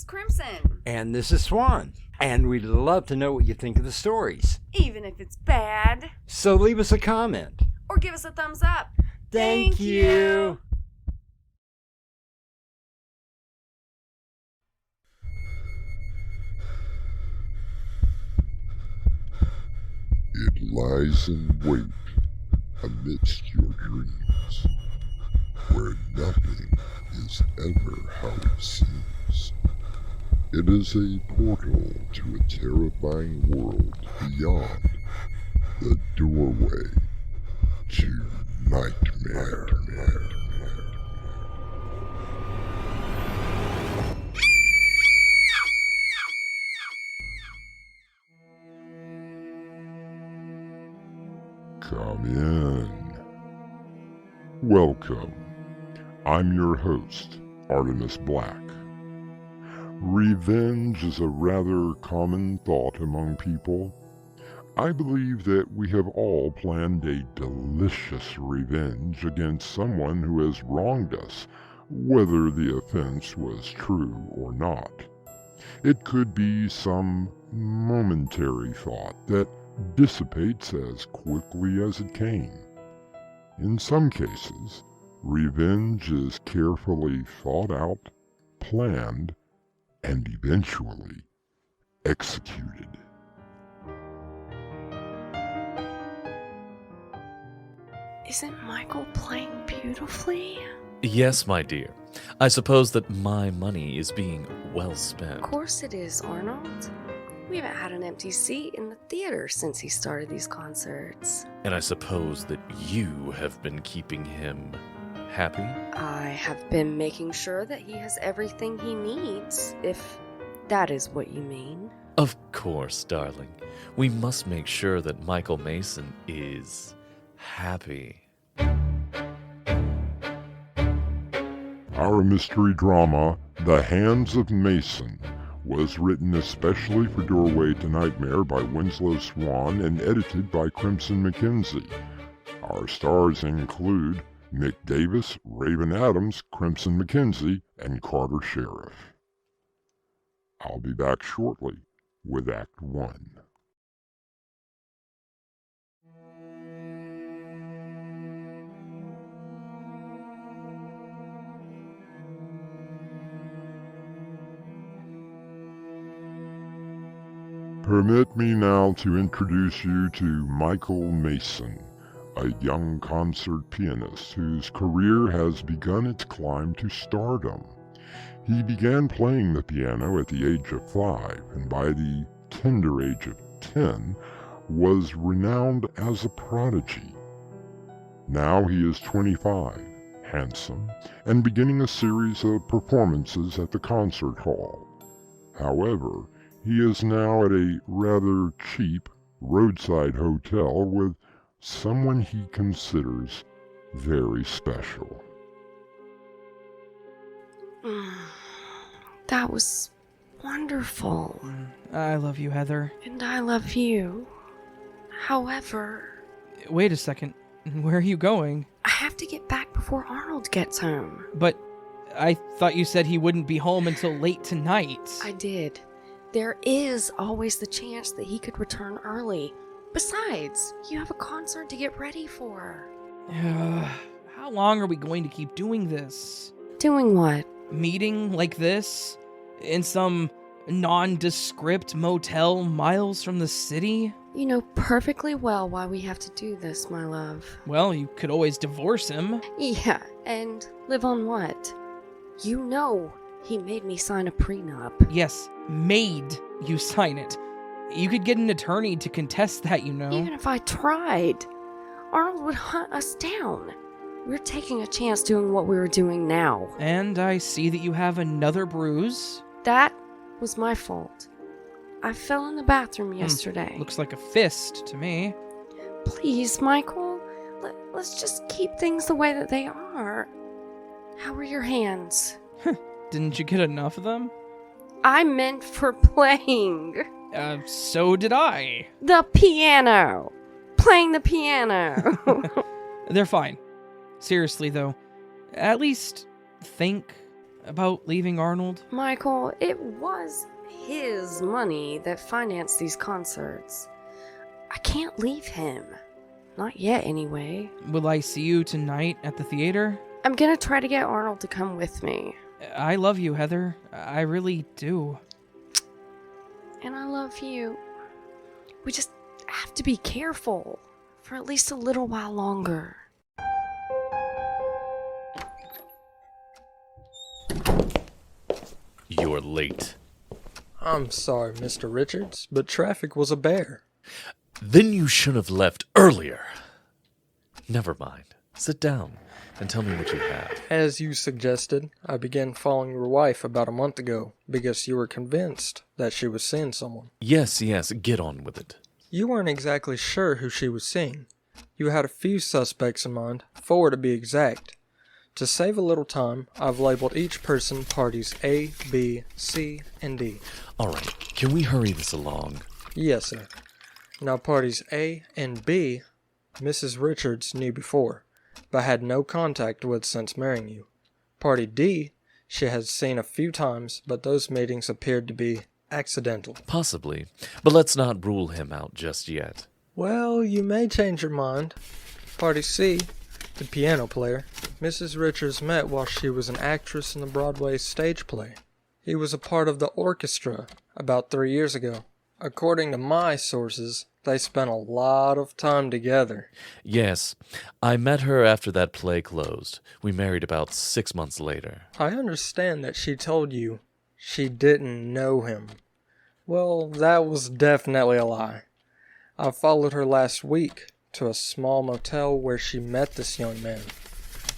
Crimson. And this is Swan. And we'd love to know what you think of the stories. Even if it's bad. So leave us a comment. Or give us a thumbs up. Thank you. It lies in wait amidst your dreams, where nothing is ever how it seems. It is a portal to a terrifying world beyond the doorway to nightmare. Come in. Welcome. I'm your host, Artemis Black. Revenge is a rather common thought among people. I believe that we have all planned a delicious revenge against someone who has wronged us, whether the offense was true or not. It could be some momentary thought that dissipates as quickly as it came. In some cases, revenge is carefully thought out, planned, and eventually executed. Isn't Michael playing beautifully? Yes, my dear. I suppose that my money is being well spent. Of course it is, Arnold. We haven't had an empty seat in the theater since he started these concerts. And I suppose that you have been keeping him happy? I have been making sure that he has everything he needs, if that is what you mean. Of course, darling. We must make sure that Michael Mason is happy. Our mystery drama, The Hands of Mason, was written especially for Doorway to Nightmare by Winslow Swan and edited by Crimson McKenzie. Our stars include Mick Davis, Raven Adams, Crimson McKenzie, and Carter Sheriff. I'll be back shortly with Act 1. Permit me now to introduce you to Michael Mason, a young concert pianist whose career has begun its climb to stardom. He began playing the piano at the age of 5, and by the tender age of 10, was renowned as a prodigy. Now he is 25, handsome, and beginning a series of performances at the concert hall. However, he is now at a rather cheap roadside hotel with someone he considers very special. That was wonderful. I love you, Heather. And I love you. However... Wait a second. Where are you going? I have to get back before Arnold gets home. But I thought you said he wouldn't be home until late tonight. I did. There is always the chance that he could return early. Besides, you have a concert to get ready for. How long are we going to keep doing this? Doing what? Meeting like this? In some nondescript motel miles from the city? You know perfectly well why we have to do this, my love. Well, you could always divorce him. Yeah, and live on what? You know he made me sign a prenup. Yes, made you sign it. You could get an attorney to contest that, you know. Even if I tried, Arnold would hunt us down. We're taking a chance doing what we were doing now. And I see that you have another bruise. That was my fault. I fell in the bathroom yesterday. Looks like a fist to me. Please, Michael, let's just keep things the way that they are. How are your hands? Didn't you get enough of them? I meant for playing. So did I. The piano. Playing the piano. They're fine. Seriously, though, at least think about leaving Arnold? Michael, it was his money that financed these concerts. I can't leave him. Not yet, anyway. Will I see you tonight at the theater? I'm gonna try to get Arnold to come with me. I love you, Heather. I really do. And I love you. We just have to be careful for at least a little while longer. You're late. I'm sorry, Mr. Richards, but traffic was a bear. Then you should have left earlier. Never mind. Sit down and tell me what you have. As you suggested, I began following your wife about a month ago because you were convinced that she was seeing someone. Yes, get on with it. You weren't exactly sure who she was seeing. You had a few suspects in mind, 4 to be exact. To save a little time, I've labeled each person parties A, B, C, and D. All right, can we hurry this along? Yes, sir. Now parties A and B, Mrs. Richards knew before, but had no contact with since marrying you. Party D, she has seen a few times, but those meetings appeared to be accidental. Possibly, but let's not rule him out just yet. Well, you may change your mind. Party C, the piano player, Mrs. Richards met while she was an actress in the Broadway stage play. He was a part of the orchestra about 3 years ago. According to my sources, they spent a lot of time together. Yes, I met her after that play closed. We married about 6 months later. I understand that she told you she didn't know him. Well, that was definitely a lie. I followed her last week to a small motel where she met this young man.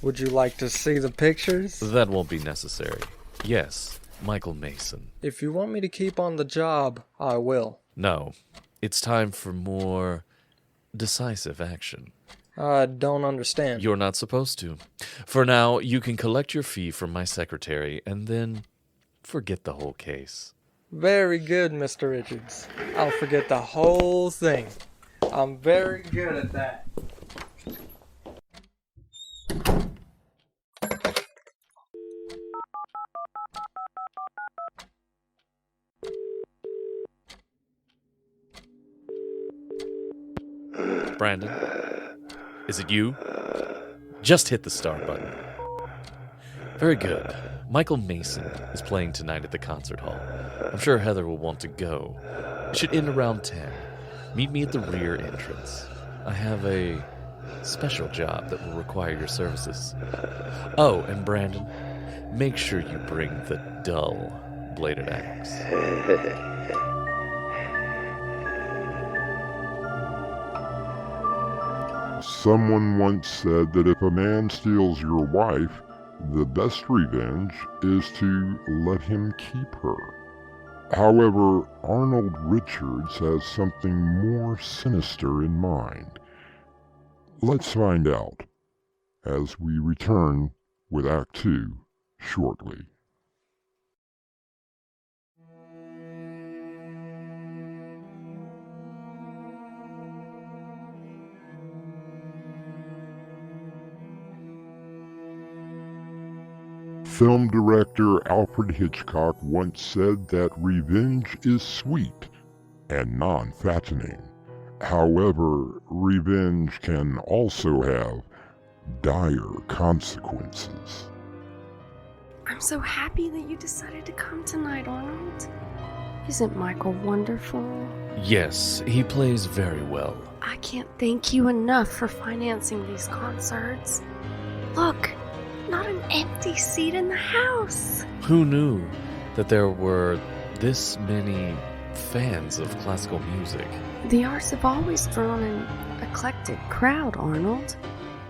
Would you like to see the pictures? That won't be necessary. Yes, Michael Mason. If you want me to keep on the job, I will. No, it's time for more decisive action. I don't understand. You're not supposed to. For now, you can collect your fee from my secretary and then forget the whole case. Very good, Mr. Richards. I'll forget the whole thing. I'm very good at that. Brandon, is it you? Just hit the start button. Very good. Michael Mason is playing tonight at the concert hall. I'm sure Heather will want to go. It should end around 10. Meet me at the rear entrance. I have a special job that will require your services. Oh, and Brandon, make sure you bring the dull bladed axe. Someone once said that if a man steals your wife, the best revenge is to let him keep her. However, Arnold Richards has something more sinister in mind. Let's find out as we return with Act 2 shortly. Film director Alfred Hitchcock once said that revenge is sweet and non-fattening. However, revenge can also have dire consequences. I'm so happy that you decided to come tonight, Arnold. Isn't Michael wonderful? Yes, he plays very well. I can't thank you enough for financing these concerts. Look, not an empty seat in the house. Who knew that there were this many fans of classical music? The arts have always drawn an eclectic crowd, Arnold.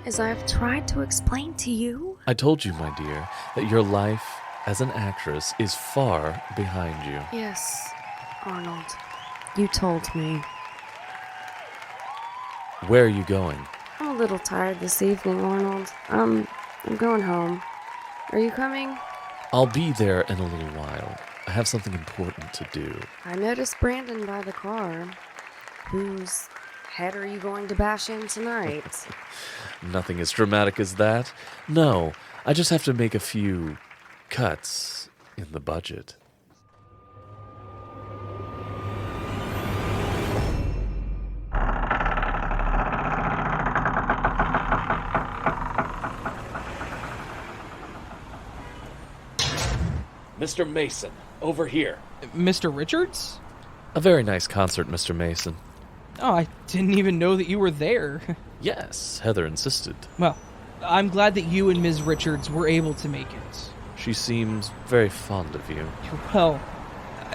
As I've tried to explain to you. I told you, my dear, that your life as an actress is far behind you. Yes, Arnold. You told me. Where are you going? I'm a little tired this evening, Arnold. I'm going home. Are you coming? I'll be there in a little while. I have something important to do. I noticed Brandon by the car. Whose head are you going to bash in tonight? Nothing as dramatic as that. No, I just have to make a few cuts in the budget. Mr. Mason, over here. Mr. Richards? A very nice concert, Mr. Mason. Oh, I didn't even know that you were there. Yes, Heather insisted. Well, I'm glad that you and Ms. Richards were able to make it. She seems very fond of you. Well,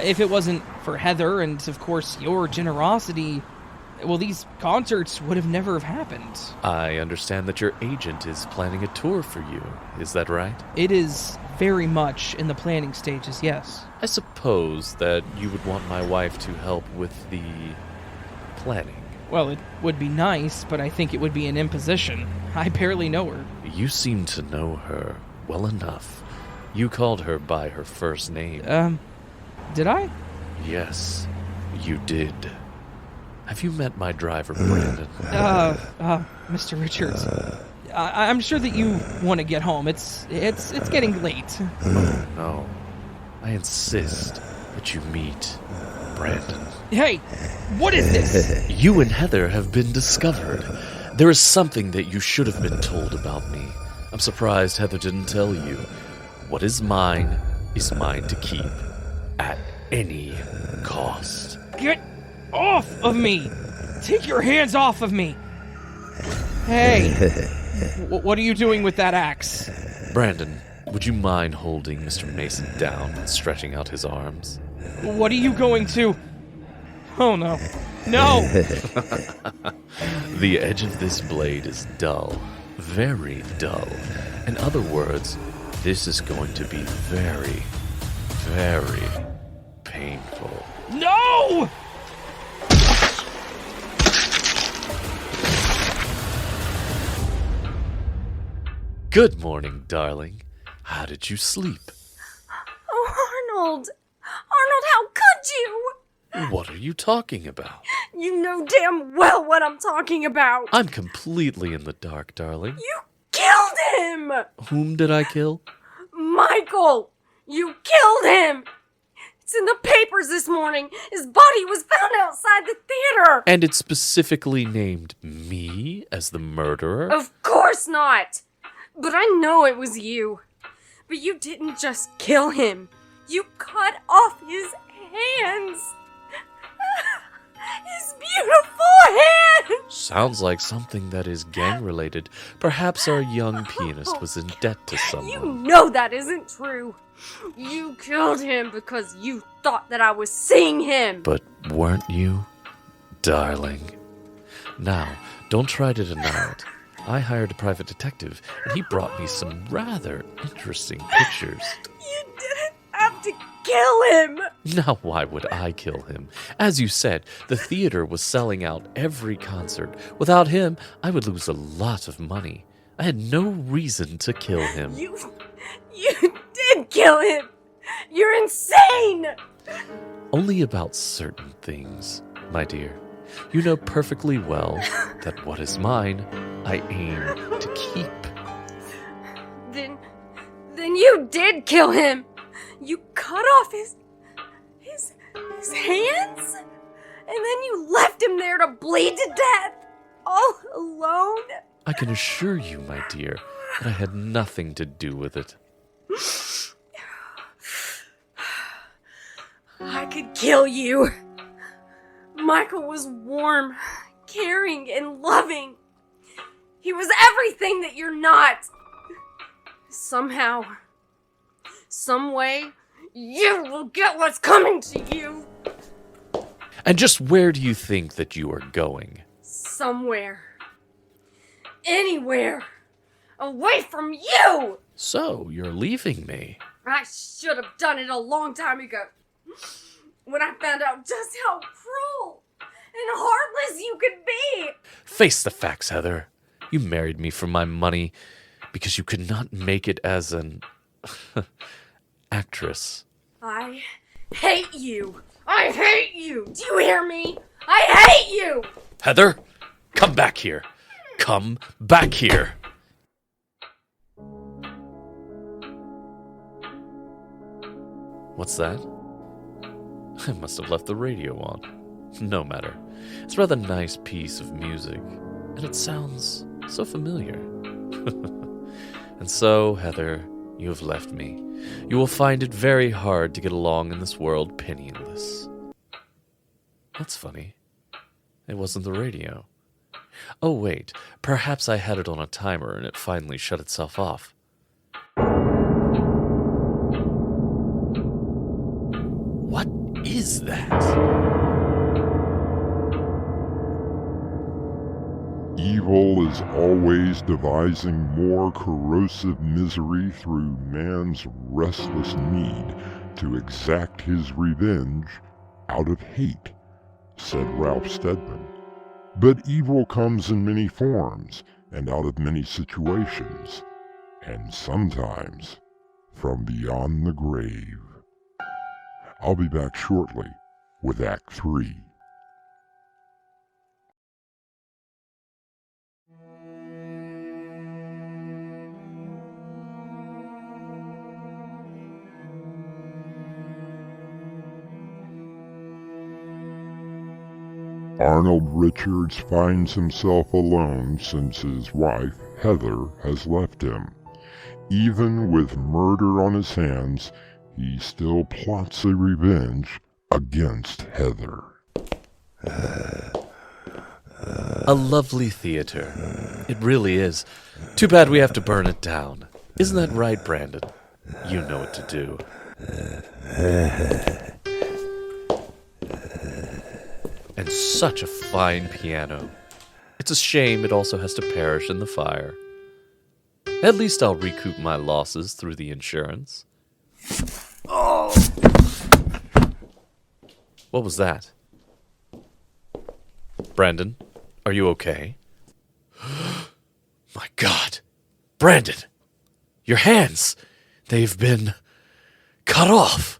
if it wasn't for Heather and, of course, your generosity, well, these concerts would have never have happened. I understand that your agent is planning a tour for you. Is that right? It is very much in the planning stages, yes. I suppose that you would want my wife to help with the planning. Well, it would be nice, but I think it would be an imposition. I barely know her. You seem to know her well enough. You called her by her first name. Did I? Yes, you did. Have you met my driver, Brandon? Mr. Richards. I'm sure that you want to get home. It's getting late. Oh, no. I insist that you meet Brandon. Hey, what is this? You and Heather have been discovered. There is something that you should have been told about me. I'm surprised Heather didn't tell you. What is mine to keep. At any cost. Get off of me! Take your hands off of me! Hey, what are you doing with that axe? Brandon, would you mind holding Mr. Mason down and stretching out his arms? What are you going to... Oh, no. No! The edge of this blade is dull. Very dull. In other words, this is going to be very, very painful. No! Good morning, darling. How did you sleep? Oh, Arnold! Arnold, how could you? What are you talking about? You know damn well what I'm talking about. I'm completely in the dark, darling. You killed him! Whom did I kill? Michael! You killed him! It's in the papers this morning. His body was found outside the theater. And it specifically named me as the murderer? Of course not. But I know it was you. But you didn't just kill him. You cut off his hands. His beautiful hands. Sounds like something that is gang-related. Perhaps our young pianist was in debt to someone. You know that isn't true. You killed him because you thought that I was seeing him. But weren't you, darling? Now, don't try to deny it. I hired a private detective, and he brought me some rather interesting pictures. You didn't have to kill him. Now, why would I kill him? As you said, the theater was selling out every concert. Without him, I would lose a lot of money. I had no reason to kill him. You did kill him. You're insane. Only about certain things, my dear. You know perfectly well that what is mine, I aim to keep. Then you did kill him. You cut off his hands, and then you left him there to bleed to death, all alone. I can assure you, my dear, that I had nothing to do with it. I could kill you. Michael was warm, caring, and loving. He was everything that you're not. Somehow, some way, you will get what's coming to you. And just where do you think that you are going? Somewhere. Anywhere. Away from you! So, you're leaving me. I should have done it a long time ago. When I found out just how cruel and heartless you could be. Face the facts, Heather. You married me for my money because you could not make it as an actress. I hate you. I hate you. Do you hear me? I hate you. Heather, come back here. Come back here. What's that? I must have left the radio on. No matter. It's a rather nice piece of music, and it sounds so familiar. And so, Heather, you have left me. You will find it very hard to get along in this world penniless. That's funny. It wasn't the radio. Oh, wait. Perhaps I had it on a timer and it finally shut itself off. What is that? Evil is always devising more corrosive misery through man's restless need to exact his revenge out of hate, said Ralph Steadman. But evil comes in many forms and out of many situations, and sometimes from beyond the grave. I'll be back shortly with Act 3. Arnold Richards finds himself alone since his wife, Heather, has left him. Even with murder on his hands, he still plots a revenge against Heather. A lovely theater. It really is. Too bad we have to burn it down. Isn't that right, Brandon? You know what to do. And such a fine piano. It's a shame it also has to perish in the fire. At least I'll recoup my losses through the insurance. Oh! What was that? Brandon, are you okay? My God! Brandon! Your hands! They've been cut off!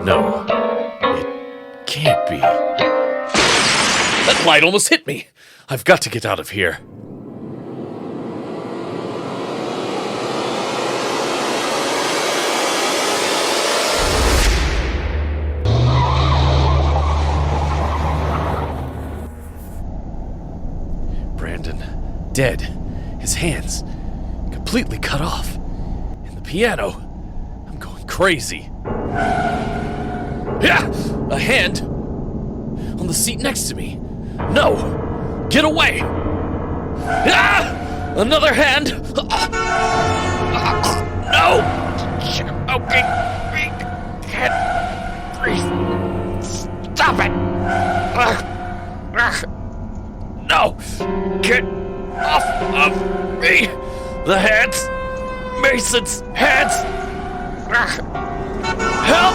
No, it can't be. That light almost hit me. I've got to get out of here. Brandon, dead. His hands completely cut off. And the piano. I'm going crazy. Yeah! A hand! On the seat next to me! No! Get away! Ah! Another hand! No! Choking me! Can't breathe! Stop it! No! Get off of me! The hands! Mason's hands! Help!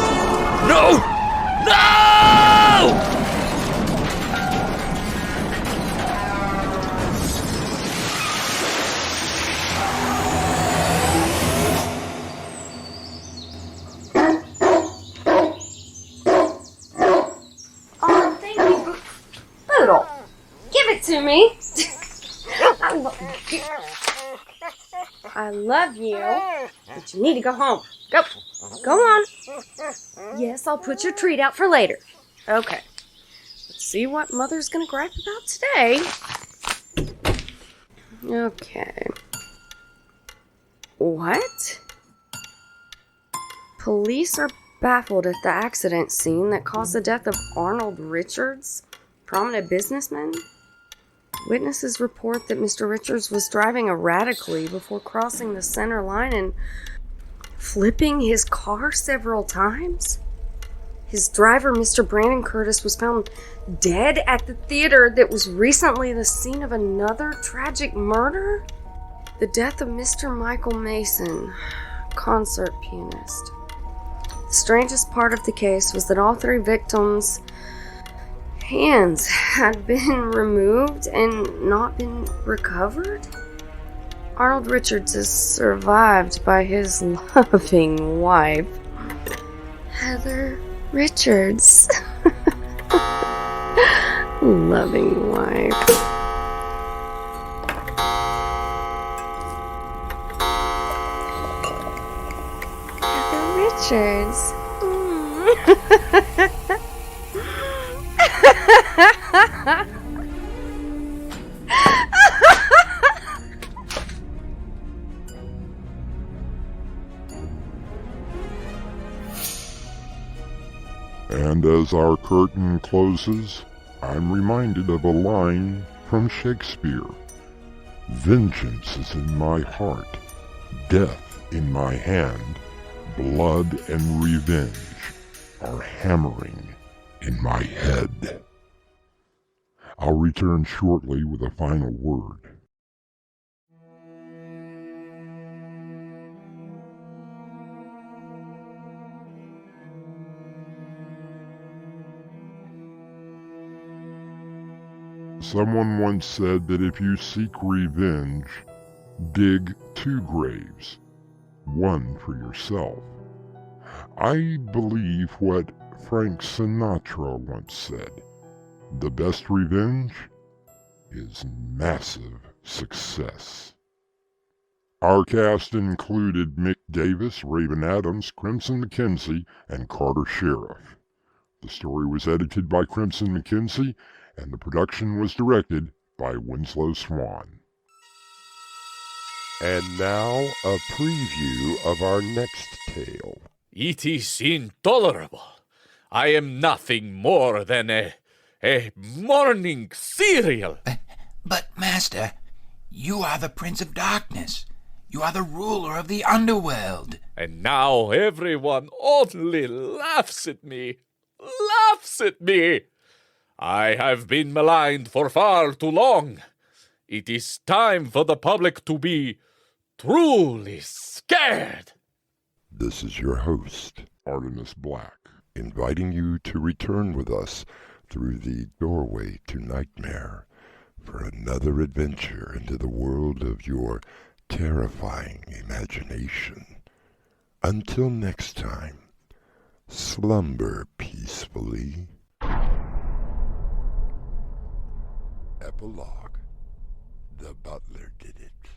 No! No! Oh, thank you, Boodle. Give it to me. I love you, but you need to go home. Go on. Yes, I'll put your treat out for later. Okay. Let's see what Mother's gonna gripe about today. Okay. What? Police are baffled at the accident scene that caused the death of Arnold Richards, prominent businessman. Witnesses report that Mr. Richards was driving erratically before crossing the center line and flipping his car several times. His driver, Mr. Brandon Curtis, was found dead at the theater that was recently the scene of another tragic murder. The death of Mr. Michael Mason, concert pianist. The strangest part of the case was that all three victims' hands had been removed and not been recovered. Arnold Richards is survived by his loving wife, Heather Richards. Loving wife. adventures. And as our curtain closes, I'm reminded of a line from Shakespeare. Vengeance is in my heart, death in my hand, blood and revenge are hammering in my head. I'll return shortly with a final word. Someone once said that if you seek revenge, dig 2 graves, one for yourself. I believe what Frank Sinatra once said, the best revenge is massive success. Our cast included Mick Davis, Raven Adams, Crimson McKenzie, and Carter Sheriff. The story was edited by Crimson McKenzie, and the production was directed by Winslow Swan. And now, a preview of our next tale. It is intolerable. I am nothing more than a morning cereal. But, Master, you are the Prince of Darkness. You are the ruler of the underworld. And now everyone only laughs at me. Laughs at me. I have been maligned for far too long. It is time for the public to be truly scared. This is your host, Artemis Black, inviting you to return with us through the doorway to nightmare for another adventure into the world of your terrifying imagination. Until next time, slumber peacefully. Epilogue. The butler did it.